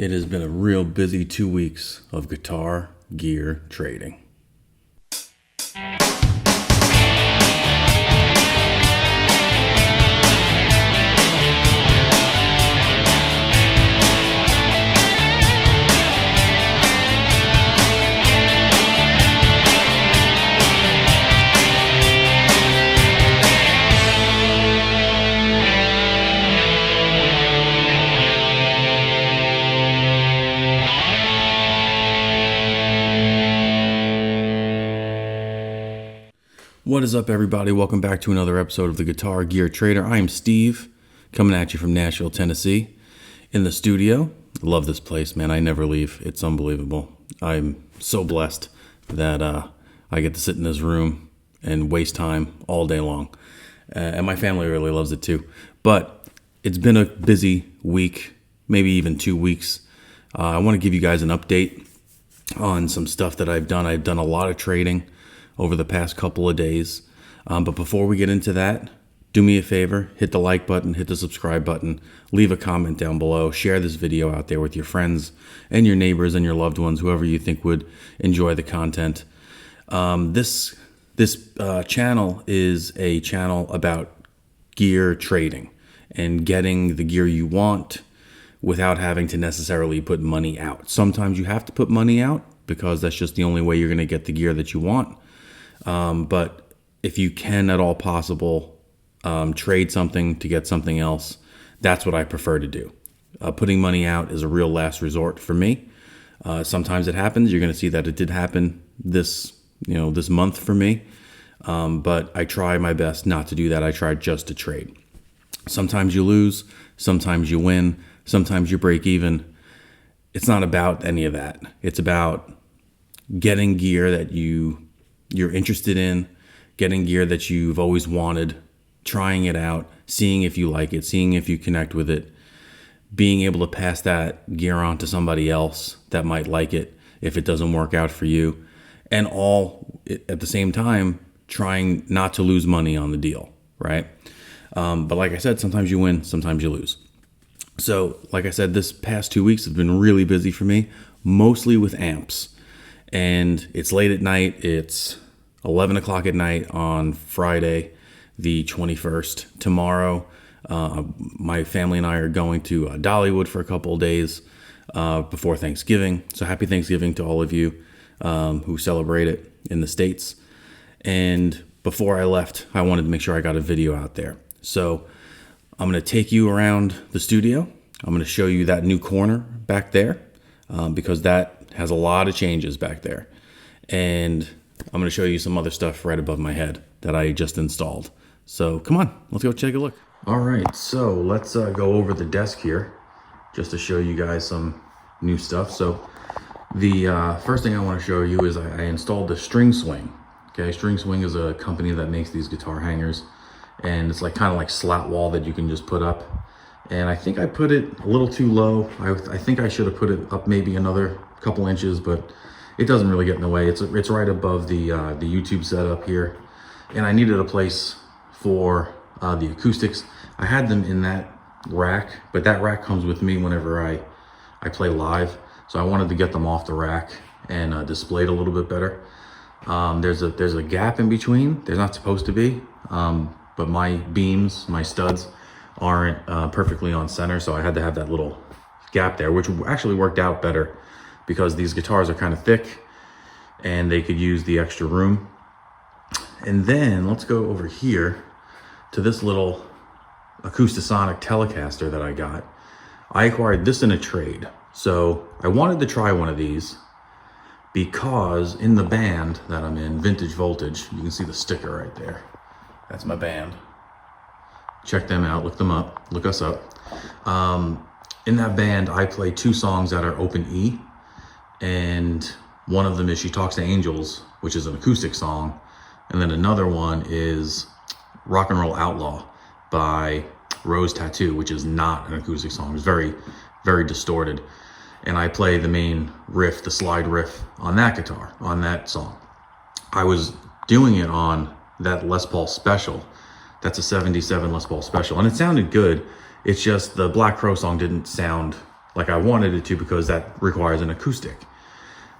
It has been a real busy 2 weeks of guitar gear trading. What is up, everybody? Welcome back to another episode of the Guitar Gear Trader. I am Steve, coming at you from Nashville, Tennessee, in the studio. Love this place, man. I never leave. It's unbelievable. I'm so blessed that I get to sit in this room and waste time all day long. And my family really loves it too. But it's been a busy week, maybe even 2 weeks. I want to give you guys an update on some stuff that I've done. I've done a lot of trading over the past couple of days. But before we get into that, do me a favor, hit the like button, hit the subscribe button, leave a comment down below, share this video out there with your friends and your neighbors and your loved ones, whoever you think would enjoy the content. This channel is a channel about gear trading and getting the gear you want without having to necessarily put money out. Sometimes you have to put money out because that's just the only way you're going to get the gear that you want. But if you can at all possible trade something to get something else, that's what I prefer to do. Putting money out is a real last resort for me. Sometimes it happens. You're going to see that it did happen this month for me. But I try my best not to do that. I try just to trade. Sometimes you lose, sometimes you win, sometimes you break even. It's not about any of that. It's about getting gear that you're interested in, getting gear that you've always wanted, trying it out, seeing if you like it, seeing if you connect with it, being able to pass that gear on to somebody else that might like it if it doesn't work out for you, and all at the same time trying not to lose money on the deal, right? But like I said, sometimes you win, sometimes you lose. So like I said, this past 2 weeks have been really busy for me, mostly with amps. And it's late at night. It's 11 o'clock at night on Friday, the 21st. Tomorrow, my family and I are going to Dollywood for a couple of days before Thanksgiving. So happy Thanksgiving to all of you who celebrate it in the States. And before I left, I wanted to make sure I got a video out there. So I'm going to take you around the studio. I'm going to show you that new corner back there because that has a lot of changes back there. And I'm going to show you some other stuff right above my head that I just installed. So come on, let's go take a look. All right, so let's go over the desk here just to show you guys some new stuff. So the first thing I want to show you is I installed the String Swing. Okay, String Swing is a company that makes these guitar hangers, and it's like kind of like slat wall that you can just put up. And I think I put it a little too low. I think I should have put it up maybe another couple inches, but it doesn't really get in the way. It's right above the YouTube setup here, and I needed a place for the acoustics. I had them in that rack, but that rack comes with me whenever I play live, so I wanted to get them off the rack and displayed a little bit better. There's a gap in between. There's not supposed to be, but my beams, my studs, aren't perfectly on center, so I had to have that little gap there, which actually worked out better because these guitars are kind of thick and they could use the extra room. And then let's go over here to this little Acoustasonic Telecaster that I got. I acquired this in a trade. So I wanted to try one of these because in the band that I'm in, Vintage Voltage, you can see the sticker right there. That's my band. Check them out, look them up, look us up. In that band, I play 2 songs that are open E, and one of them is She Talks to Angels, which is an acoustic song, and then another one is Rock and Roll Outlaw by Rose Tattoo, which is not an acoustic song. It's very, very distorted. And I play the main riff, the slide riff on that guitar, on that song. I was doing it on that Les Paul Special. That's a 77 Les Paul Special, and it sounded good. It's just the Black Crow song didn't sound like I wanted it to, because that requires an acoustic.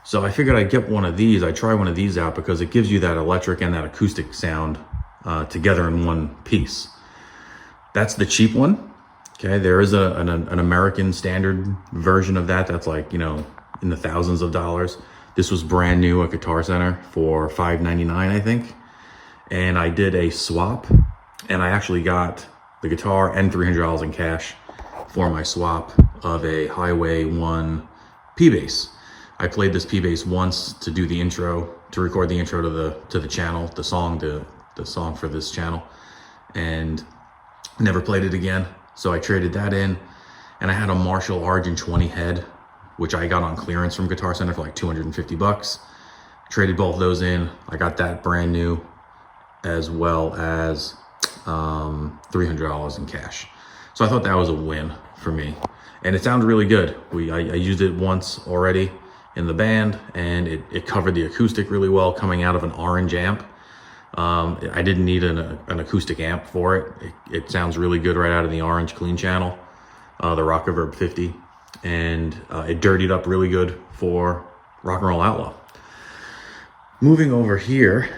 So I figured I'd get one of these. I try one of these out because it gives you that electric and that acoustic sound together in one piece. That's the cheap one. Okay, there is an American standard version of that. That's like, you know, in the thousands of dollars. This was brand new at Guitar Center for $5.99, I think. And I did a swap, and I actually got the guitar and $300 in cash for my swap of a Highway 1 P-Bass. I played this P-Bass once to do the intro, to record the intro to the channel, the song for this channel, and never played it again. So I traded that in, and I had a Marshall Argent 20 head, which I got on clearance from Guitar Center for like 250 bucks. Traded both those in. I got that brand new, as well as $300 in cash. So I thought that was a win for me, and it sounded really good. I used it once already in the band, and it covered the acoustic really well coming out of an orange amp. I didn't need an acoustic amp for it. It sounds really good right out of the orange clean channel, the Rock Reverb 50, and it dirtied up really good for Rock and Roll Outlaw. Moving over here,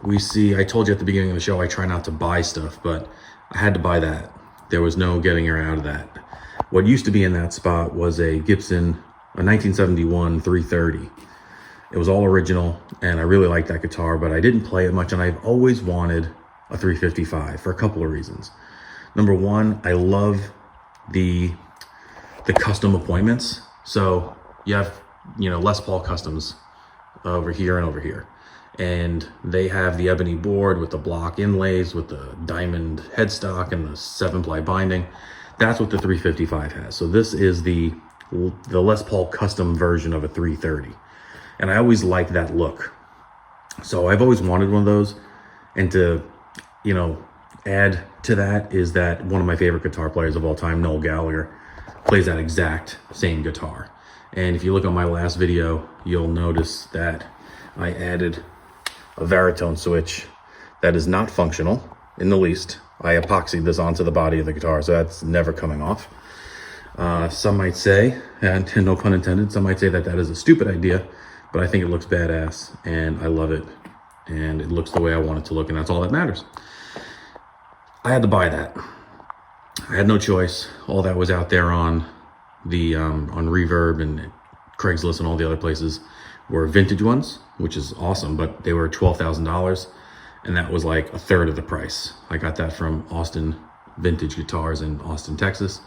we see, I told you at the beginning of the show, I try not to buy stuff, but I had to buy that. There was no getting her out of that. What used to be in that spot was a Gibson, a 1971 330. It was all original, and I really liked that guitar, but I didn't play it much, and I've always wanted a 355 for a couple of reasons. Number one, I love the custom appointments. So you have, you know, Les Paul customs over here and over here. And they have the ebony board with the block inlays, with the diamond headstock and the 7-ply binding. That's what the 355 has. So this is the Les Paul custom version of a 330. And I always liked that look. So I've always wanted one of those. And to, you know, add to that is that one of my favorite guitar players of all time, Noel Gallagher, plays that exact same guitar. And if you look on my last video, you'll notice that I added a baritone switch that is not functional in the least. I epoxied this onto the body of the guitar, so that's never coming off. Some might say, and no pun intended, some might say that that is a stupid idea, but I think it looks badass, and I love it, and it looks the way I want it to look, and that's all that matters. I had to buy that. I had no choice. All that was out there on the on Reverb and Craigslist and all the other places were vintage ones, which is awesome, but they were $12,000, and that was like a third of the price. I got that from Austin Vintage Guitars in Austin, Texas.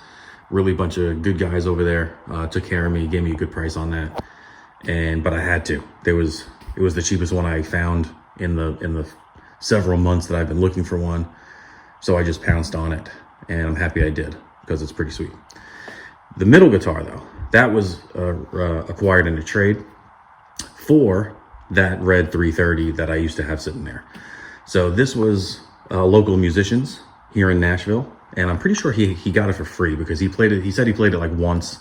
Really bunch of good guys over there, took care of me, gave me a good price on that. But I had to. It was the cheapest one I found in the several months that I've been looking for one. So I just pounced on it, and I'm happy I did, because it's pretty sweet. The middle guitar though, that was acquired in a trade for that red 330 that I used to have sitting there. So this was local musicians here in Nashville, and I'm pretty sure he got it for free, because he played it. He said he played it like once,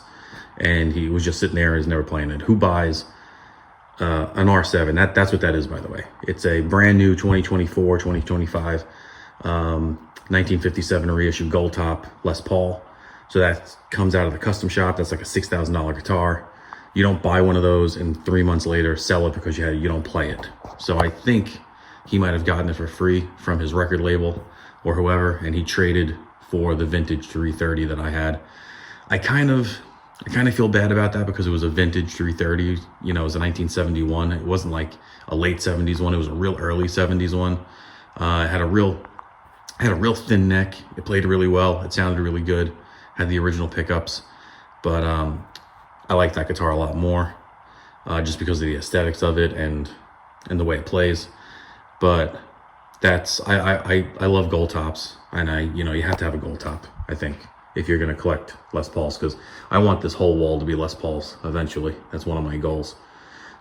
and he was just sitting there and he's never playing it. Who buys an R7? That's what that is, by the way. It's a brand new 2024, 2025, 1957 reissue gold top Les Paul. So that comes out of the custom shop. That's like a $6,000 guitar. You don't buy one of those and 3 months later sell it because you don't play it. So I think he might have gotten it for free from his record label or whoever, and he traded for the vintage 330 that I had. I kind of feel bad about that, because it was a vintage 330. You know, it was a 1971. It wasn't like a late 70s one. It was a real early 70s one. It had a real thin neck. It played really well. It sounded really good. Had the original pickups, but I like that guitar a lot more, just because of the aesthetics of it and the way it plays. But I love gold tops, and you have to have a gold top, I think, if you're going to collect Les Pauls, because I want this whole wall to be Les Pauls eventually. That's one of my goals.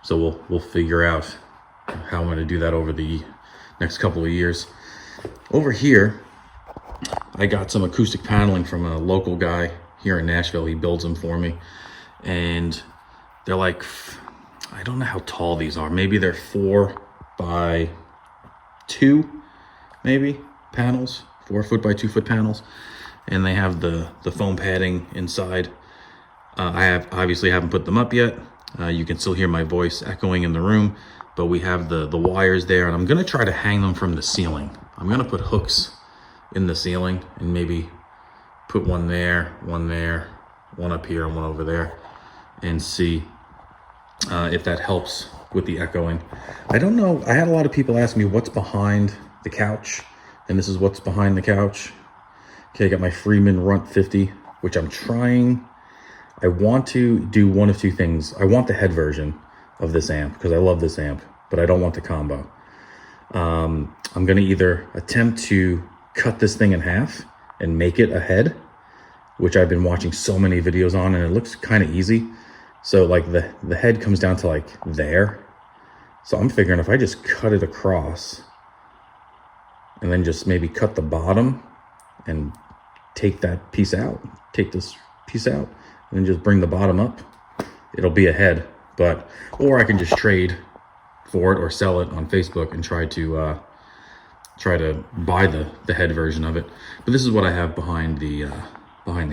So we'll figure out how I'm going to do that over the next couple of years. Over here, I got some acoustic paneling from a local guy here in Nashville. He builds them for me, and they're like, I don't know how tall these are. Maybe they're 4 by 2, maybe panels, 4 foot by 2 foot panels. and they have the foam padding inside. I obviously haven't put them up yet. You can still hear my voice echoing in the room, but we have the wires there, and I'm gonna try to hang them from the ceiling. I'm gonna put hooks in the ceiling and maybe put one there, one up here and one over there, and see if that helps with the echoing. I don't know, I had a lot of people ask me what's behind the couch, and this is what's behind the couch. Okay, I got my Freeman Runt 50, which I'm trying. I want to do one of two things. I want the head version of this amp because I love this amp, but I don't want the combo. I'm gonna either attempt to cut this thing in half and make it a head, which I've been watching so many videos on, and it looks kind of easy. So like the head comes down to like there. So I'm figuring if I just cut it across and then just maybe cut the bottom and take that piece out, take this piece out, and then just bring the bottom up, it'll be a head. But, or I can just trade for it or sell it on Facebook and try to buy the head version of it. But this is what I have behind the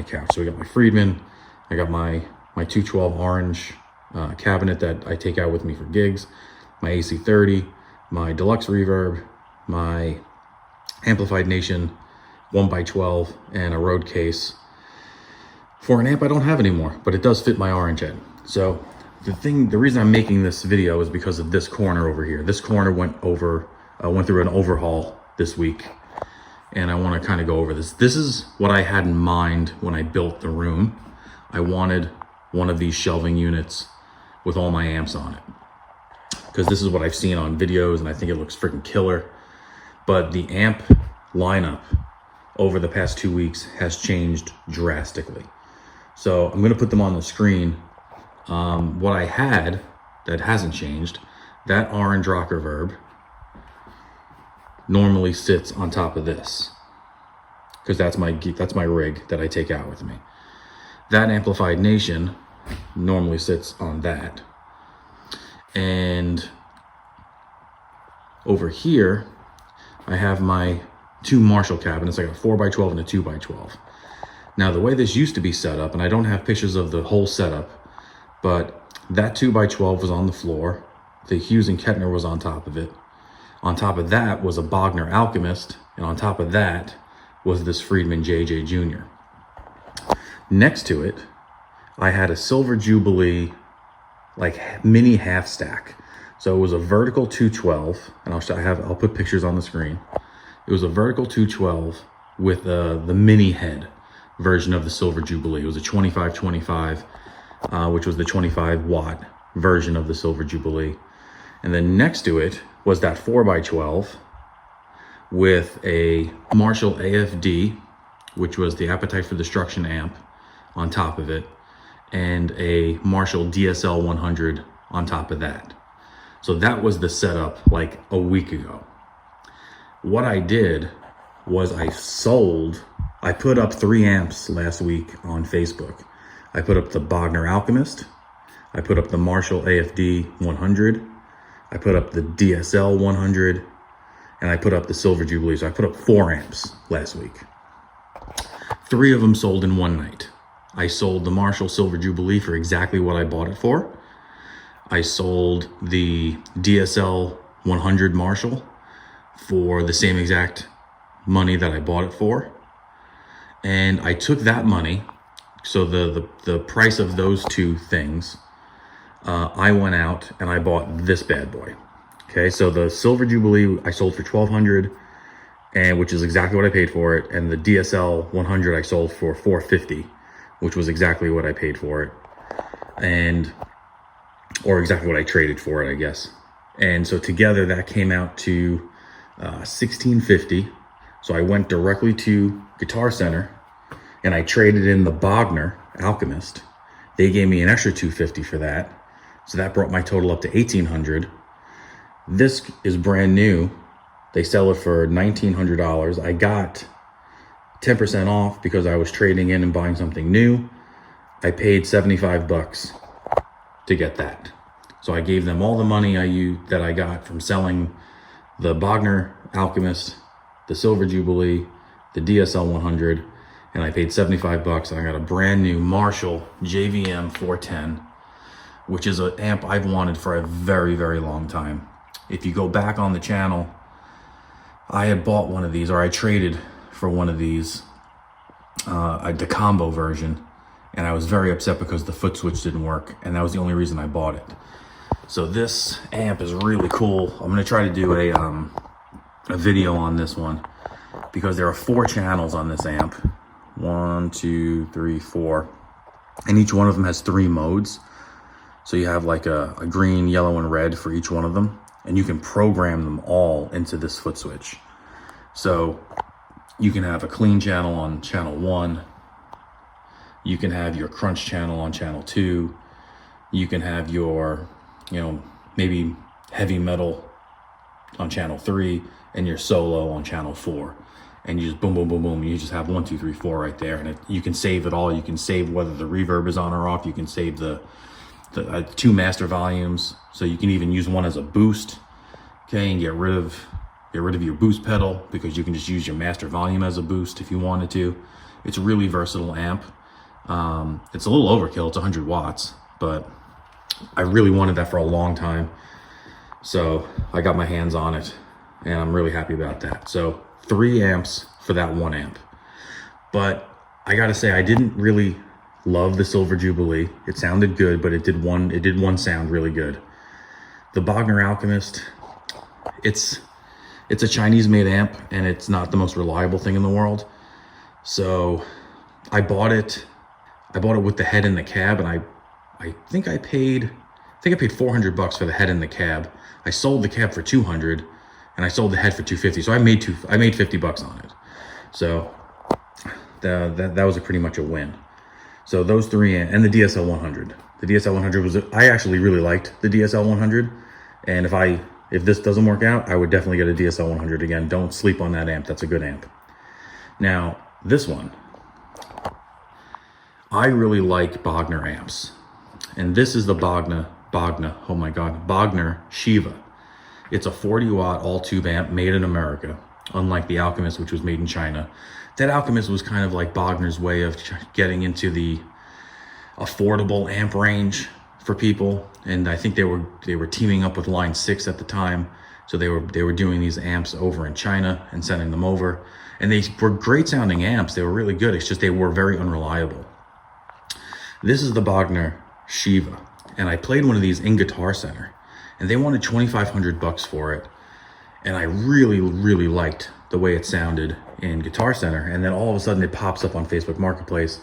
couch. So we got my Friedman, I got my 212 orange cabinet that I take out with me for gigs, my AC30, my deluxe reverb, my Amplified Nation 1x12, and a Rode case for an amp I don't have anymore, but it does fit my orange head. So the reason I'm making this video is because of this corner over here. This corner went through an overhaul this week, and I want to kind of go over this. This is what I had in mind when I built the room. I wanted one of these shelving units with all my amps on it, because this is what I've seen on videos and I think it looks freaking killer. But the amp lineup over the past 2 weeks has changed drastically. So I'm going to put them on the screen. What I had that hasn't changed, that orange rock reverb normally sits on top of this, because that's my rig that I take out with me. That Amplified Nation normally sits on that. And over here, I have my two Marshall cabinets. I got a 4x12 and a 2x12. Now, the way this used to be set up, and I don't have pictures of the whole setup, but that 2x12 was on the floor. The Hughes and Kettner was on top of it. On top of that was a Bogner Alchemist, and on top of that was this Friedman JJ Jr. Next to it, I had a Silver Jubilee, like mini half stack. So it was a vertical 212, and I'll put pictures on the screen. It was a vertical 212 with the mini head version of the Silver Jubilee. It was a 2525, which was the 25 watt version of the Silver Jubilee. And then next to it was that 4x12 with a Marshall AFD, which was the Appetite for Destruction amp, on top of it, and a Marshall DSL100 on top of that. So that was the setup like a week ago. What I did was I put up 3 amps last week on Facebook. I put up the Bogner Alchemist, I put up the Marshall AFD 100, I put up the DSL 100, and I put up the Silver Jubilee. So I put up 4 amps last week. 3 of them sold in one night. I sold the Marshall Silver Jubilee for exactly what I bought it for. I sold the DSL 100 Marshall for the same exact money that I bought it for. And I took that money, so the price of those 2 things, I went out and I bought this bad boy. Okay, so the Silver Jubilee I sold for $1,200, and which is exactly what I paid for it. And the DSL 100 I sold for $450, which was exactly what I paid for it, or exactly what I traded for it, I guess. And so together that came out to $1,650. So I went directly to Guitar Center and I traded in the Bogner Alchemist. They gave me an extra $250 for that. So that brought my total up to $1,800. This is brand new. They sell it for $1,900. I got 10% off because I was trading in and buying something new. I paid $75 to get that. So I gave them all the money that I got from selling the Bogner Alchemist, the Silver Jubilee, the DSL 100, and I paid 75 bucks, and I got a brand new Marshall JVM410, which is an amp I've wanted for a very, very long time. If you go back on the channel, I had bought one of these, or I traded for one of these, the combo version, and I was very upset because the foot switch didn't work, and that was the only reason I bought it. So this amp is really cool. I'm gonna try to do a video on this one because there are 4 channels on this amp. 1, 2, 3, 4, and each one of them has 3 modes. So you have like a green, yellow, and red for each one of them, and you can program them all into this foot switch. So you can have a clean channel on channel 1, you can have your crunch channel on channel 2, you can have your, maybe heavy metal on channel 3, and your solo on channel 4. And you just boom, boom, boom, boom. You just have 1, 2, 3, 4 right there. And you can save it all. You can save whether the reverb is on or off. You can save the 2 master volumes. So you can even use one as a boost, okay, and get rid of your boost pedal, because you can just use your master volume as a boost if you wanted to. It's a really versatile amp. It's a little overkill. It's 100 watts, but I really wanted that for a long time. So I got my hands on it, and I'm really happy about that. So 3 amps for that 1 amp. But I gotta say, I didn't really love the Silver Jubilee. It sounded good, but it did one sound really good. The Bogner Alchemist, it's a Chinese made amp, and it's not the most reliable thing in the world. So I bought it with the head and the cab, and I think I paid 400 bucks for the head and the cab. I sold the cab for 200, and I sold the head for 250. So I made 50 bucks on it. So that was pretty much a win. So those 3, and the DSL100. The DSL100 I actually really liked the DSL100. And if this doesn't work out, I would definitely get a DSL100 again. Don't sleep on that amp. That's a good amp. Now, this one, I really like Bogner amps. And this is the Bogner, oh my God, Bogner Shiva. It's a 40 watt all tube amp made in America, unlike the Alchemist, which was made in China. That Alchemist was kind of like Bogner's way of getting into the affordable amp range for people. And I think they were teaming up with Line 6 at the time. So they were doing these amps over in China and sending them over. And they were great sounding amps. They were really good. It's just they were very unreliable. This is the Bogner Shiva. And I played one of these in Guitar Center, and they wanted 2,500 bucks for it. And I really, really liked the way it sounded in Guitar Center. And then all of a sudden it pops up on Facebook Marketplace.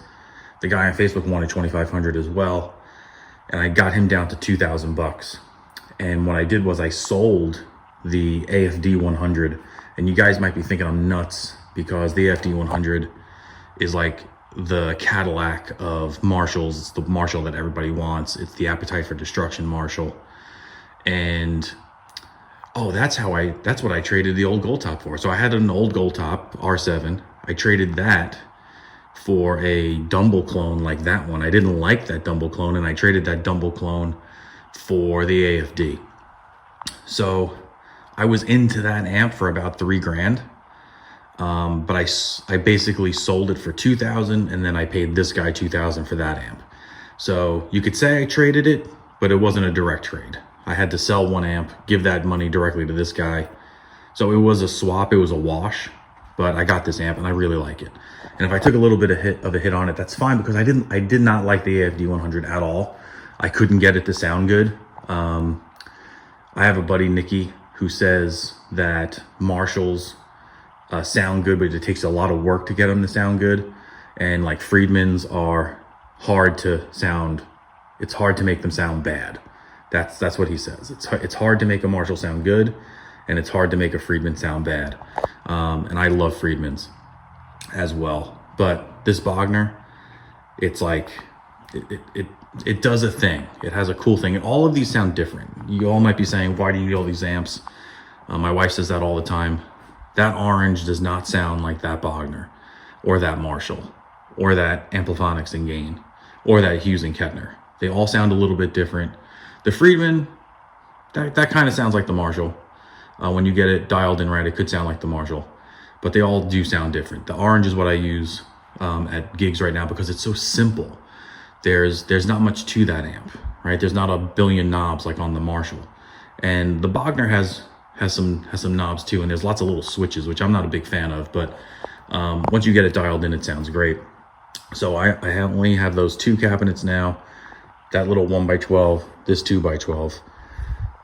The guy on Facebook wanted 2,500 as well. And I got him down to 2,000 bucks. And what I did was I sold the AFD 100. And you guys might be thinking I'm nuts, because the AFD 100 is like the Cadillac of Marshalls. It's the Marshall that everybody wants. It's the Appetite for Destruction Marshall. And that's what I traded the old Gold Top for. So I had an old Gold Top R7. I traded that for a Dumble clone like that one. I didn't like that Dumble clone, and I traded that Dumble clone for the AFD. So I was into that amp for about $3,000. But I basically sold it for 2,000, and then I paid this guy 2,000 for that amp. So you could say I traded it, but it wasn't a direct trade. I had to sell 1 amp, give that money directly to this guy. So it was a swap, it was a wash, but I got this amp and I really like it. And if I took a little bit of a hit on it, that's fine, because I did not like the AFD 100 at all. I couldn't get it to sound good. I have a buddy, Nicky, who says that Marshalls sound good, but it takes a lot of work to get them to sound good. And like Friedman's are hard to sound. It's hard to make them sound bad. That's what he says. It's hard to make a Marshall sound good, and it's hard to make a Friedman sound bad. And I love Friedman's as well. But this Bogner, it's like, it does a thing. It has a cool thing. And all of these sound different. You all might be saying, why do you need all these amps? My wife says that all the time. That orange does not sound like that Bogner, or that Marshall, or that Amplifonics and Gain, or that Hughes and Kettner. They all sound a little bit different. The Friedman, that kind of sounds like the Marshall. When you get it dialed in right, it could sound like the Marshall, but they all do sound different. The orange is what I use at gigs right now because it's so simple. There's not much to that amp, right? There's not a billion knobs like on the Marshall, and the Bogner has some knobs too, and there's lots of little switches, which I'm not a big fan of, but once you get it dialed in, it sounds great. So I only have those two cabinets now, that little 1x12, this 2x12,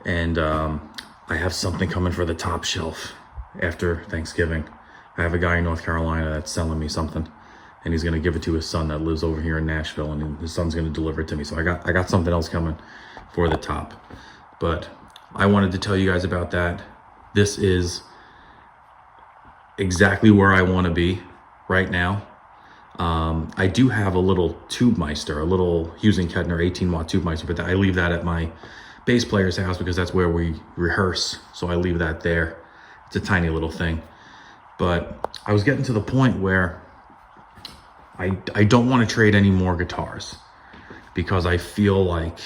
and I have something coming for the top shelf after Thanksgiving. I have a guy in North Carolina that's selling me something, and he's gonna give it to his son that lives over here in Nashville, and his son's gonna deliver it to me. So I got something else coming for the top. But I wanted to tell you guys about that. This is exactly where I want to be right now. I do have a little tube meister, a little Hughes & Kettner 18-watt tube meister, but I leave that at my bass player's house because that's where we rehearse. So I leave that there. It's a tiny little thing. But I was getting to the point where I don't want to trade any more guitars because I feel like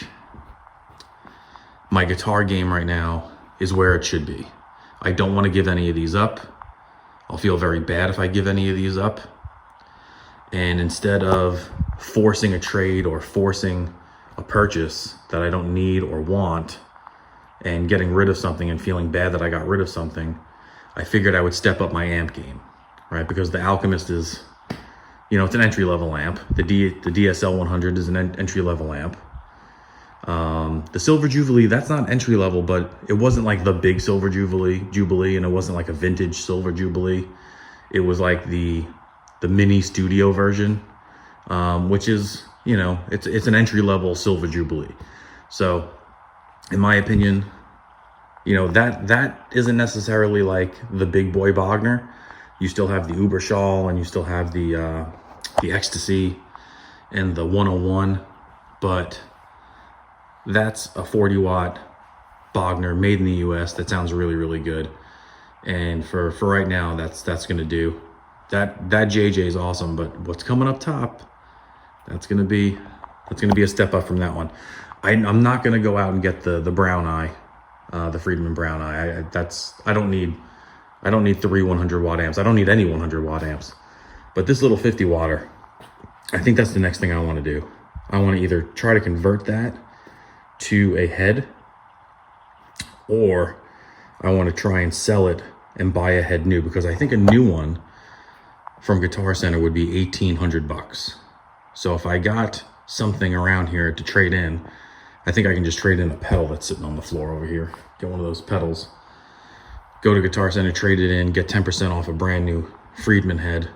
my guitar game right now is where it should be. I don't want to give any of these up. I'll feel very bad if I give any of these up. And instead of forcing a trade or forcing a purchase that I don't need or want and getting rid of something and feeling bad that I got rid of something, I figured I would step up my amp game, right? Because the Alchemist is, you know, it's an entry-level amp. The DSL100 is an entry-level amp. The Silver Jubilee, that's not entry-level, but it wasn't like the big Silver Jubilee, and it wasn't like a vintage Silver Jubilee. It was like the mini studio version, which is, you know, it's an entry-level Silver Jubilee. So in my opinion, you know, that isn't necessarily like the big boy Bogner. You still have the Uberschall, and you still have the Ecstasy and the 101, but that's a 40-watt Bogner made in the US that sounds really, really good. And for right now, that's gonna do. That JJ is awesome, but what's coming up top, that's gonna be a step up from that one. I'm not gonna go out and get the Brown Eye, the Friedman Brown Eye. I don't need 3 100-watt amps. I don't need any 100-watt amps. But this little 50-watter, I think that's the next thing I want to do. I want to either try to convert that to a head, or I want to try and sell it and buy a head new, because I think a new one from Guitar Center would be $1,800. So if I got something around here to trade in, I think I can just trade in a pedal that's sitting on the floor over here. Get one of those pedals, go to Guitar Center, trade it in, get 10% off a brand new Friedman head,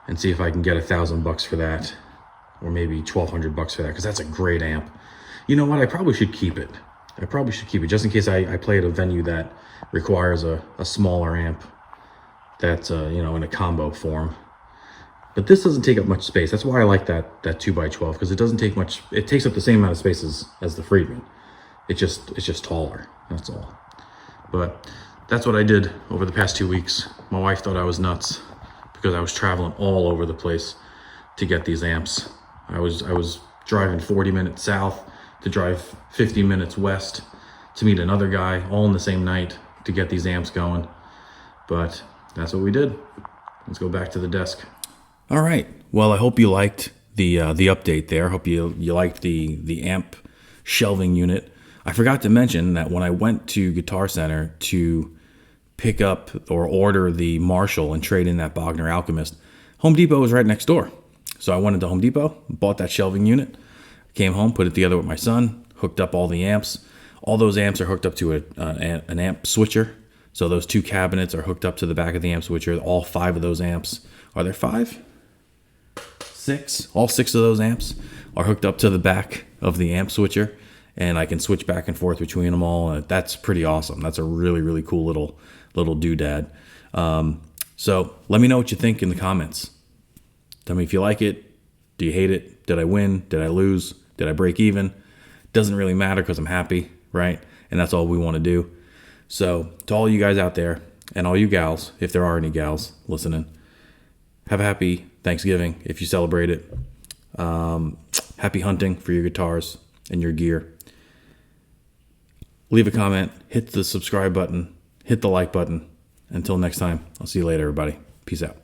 and see if I can get $1,000 for that, or maybe $1,200 for that, because that's a great amp. You know what? I probably should keep it. I probably should keep it just in case I play at a venue that requires a smaller amp that's you know, in a combo form. But this doesn't take up much space. That's why I like that 2x12, because it doesn't take much. It takes up the same amount of space as the Friedman. It's just taller. That's all. But that's what I did over the past 2 weeks. My wife thought I was nuts because I was traveling all over the place to get these amps. I was driving 40 minutes south to drive 50 minutes west to meet another guy, all in the same night, to get these amps going. But that's what we did. Let's go back to the desk. All right. Well, I hope you liked the update there. I hope you liked the amp shelving unit. I forgot to mention that when I went to Guitar Center to pick up or order the Marshall and trade in that Bogner Alchemist, Home Depot was right next door. So I went into Home Depot, bought that shelving unit, came home, put it together with my son, hooked up all the amps. All those amps are hooked up to an amp switcher. So those two cabinets are hooked up to the back of the amp switcher. All 5 of those amps, are there 5? 6? All 6 of those amps are hooked up to the back of the amp switcher, and I can switch back and forth between them all. And that's pretty awesome. That's a really, really cool little doodad. So let me know what you think in the comments. Tell me if you like it. Do you hate it? Did I win? Did I lose? Did I break even? Doesn't really matter because I'm happy, right? And that's all we want to do. So to all you guys out there, and all you gals, if there are any gals listening, have a happy Thanksgiving if you celebrate it. Happy hunting for your guitars and your gear. Leave a comment, hit the subscribe button, hit the like button. Until next time, I'll see you later, everybody. Peace out.